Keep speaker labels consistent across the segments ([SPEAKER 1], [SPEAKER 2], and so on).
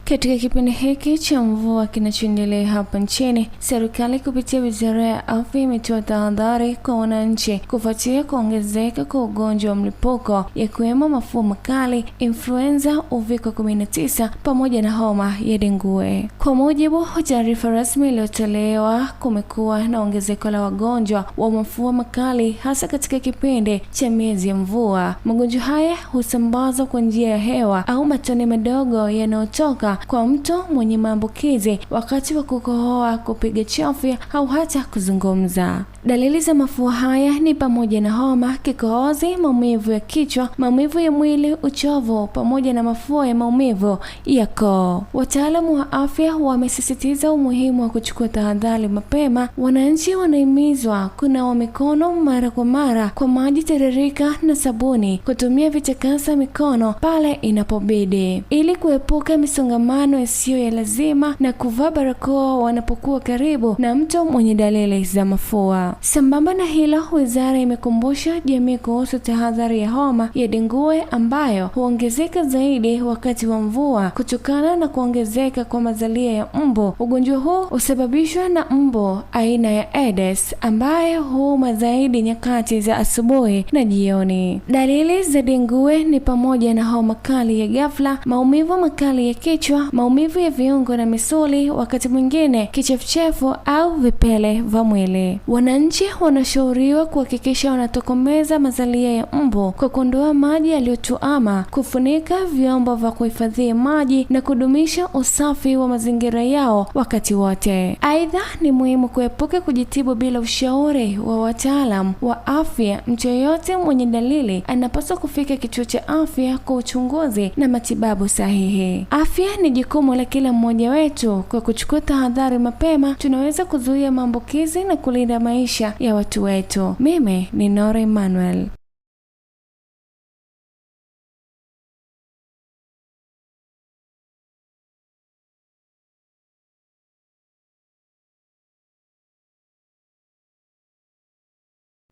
[SPEAKER 1] Katika kipindi hiki cha mvua kinachoendelea hapa nchini, serikali kupitia Wizara ya Afya imetoa tahadhari kwa wananchi kufuatia kuongezeka kwa ugonjwa wa mlipuko yakiwemo mafua makali, influenza, uviko 19 pamoja na homa ya dengue. Kwa mujibu wa taarifa rasmi iliyotolewa, kumekuwa na ongezeko la wagonjwa wa mafua makali hasa katika kipindi cha miezi ya mvua. Magonjwa haya husambazwa kwa njia ya hewa au matone madogo yanayotoka kwa mtu mwenye maambukizi wakati wa kukohoa, kupiga chafya au hata kuzungumza. Dalili za mafua haya ni pamoja na homa, kikohozi, maumivu ya kichwa, maumivu ya mwili, uchovu pamoja na mafua ya maumivu ya koo. Wataalamu wa afya wamesisitiza umuhimu wa kuchukua tahadhari mapema. Wananchi wanahimizwa kunawa mikono mara kwa mara kwa maji tiririka na sabuni, kutumia vitakasa mikono pale inapobidi ili kuepuka misongamano isiyo ya lazima na kuvaa barakoa wanapokuwa karibu na mtu mwenye dalili za mafua. Sambamba na hilo, wizara imekumbusha jamii kuhusu tahadhari ya homa ya dengue ambayo huongezeka zaidi wakati wa mvua kutokana na kuongezeka kwa mazalia ya mbu. Ugonjwa huu husababishwa na mbu aina ya Aedes ambaye huuma zaidi nyakati za asubuhi na jioni. Dalili za dengue ni pamoja na homa kali ya ghafla, maumivu makali ya kichwa, maumivu ya viungo na misuli, wakati mwingine kichefuchefu au vipele vya mwili. Wananchi wanashauriwa kuhakikisha wanatokomeza mazalia ya mbu kwa kuondoa maji yaliyotuama, kufunika vyombo vya kuhifadhia maji na kudumisha usafi wa mazingira yao wakati wote. Aidha, ni muhimu kuepuka kujitibu bila ushauri wa wataalamu wa afya. Mtu yeyote mwenye dalili anapaswa kufika kituo cha afya kwa uchunguzi na matibabu sahihi. Afya ni jukumu la kila mmoja wetu. Kwa kuchukua tahadhari mapema, tunaweza kuzuia maambukizi na kulinda maisha ya watu wetu. Mimi ni Nora Emmanuel.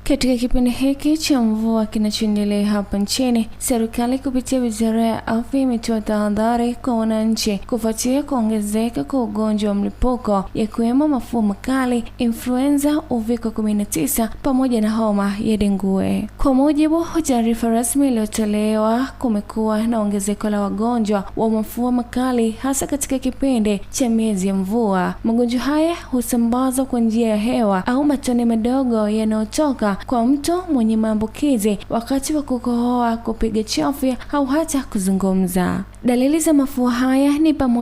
[SPEAKER 1] Katika kipindi hiki cha mvua kinachoendelea hapa nchini, serikali kupitia Wizara ya Afya imetoa tahadhari kwa wananchi kufuatia kuongezeka kwa ugonjwa wa mlipuko yakiwemo mafua makali, influenza, uviko 19 pamoja na homa ya dengue. Kwa mujibu wa taarifa rasmi iliyotolewa, kumekuwa na ongezeko la wagonjwa wa mafua makali hasa katika kipindi cha miezi ya mvua. Magonjwa haya husambazwa kwa njia ya hewa au matone madogo yanayotoka kwa mtu mwenye maambukizi wakati wa kukohoa, kupiga chafya au hata kuzungumza. Dalili za mafua haya ni pamoja